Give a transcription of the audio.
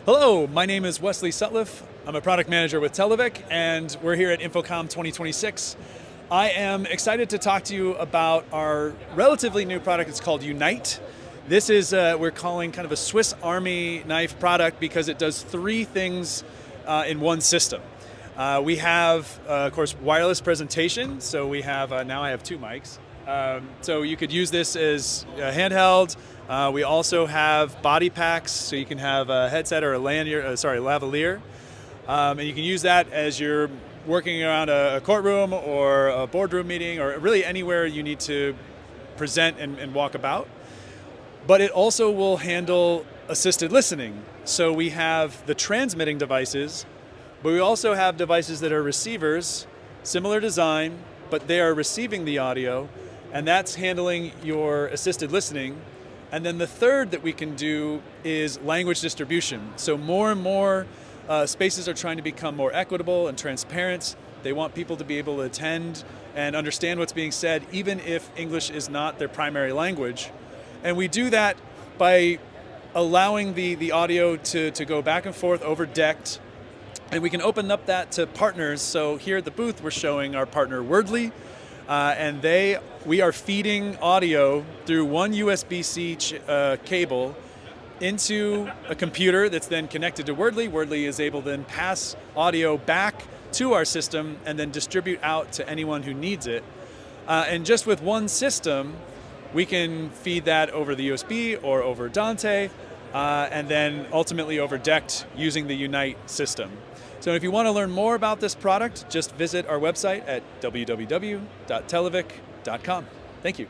Hello, my name is Wesley Sutliff. I'm a product manager with Televic, and we're here at InfoComm 2026. I am excited to talk to you about our relatively new product. It's called Unite. This is, we're calling kind of a Swiss Army knife product because it does three things in one system. We have, of course, wireless presentation. So we have, now I have two mics. So you could use this as a handheld. We also have body packs, so you can have a headset or a lavalier. And you can use that as you're working around a courtroom or a boardroom meeting or really anywhere you need to present and walk about. But it also will handle assisted listening. So we have the transmitting devices, but we also have devices that are receivers, similar design, but they are receiving the audio, and that's handling your assisted listening. And then the third that we can do is language distribution. So more and more spaces are trying to become more equitable and transparent. They want people to be able to attend and understand what's being said, even if English is not their primary language. And we do that by allowing the audio to go back and forth over DECT. And we can open up that to partners. So here at the booth, we're showing our partner Wordly. And we are feeding audio through one USB-C cable into a computer that's then connected to Wordly. Wordly is able to then pass audio back to our system and then distribute out to anyone who needs it. And just with one system, we can feed that over the USB or over Dante, and then ultimately over DECT using the Unite system. So if you want to learn more about this product, just visit our website at www.televic.com. Thank you.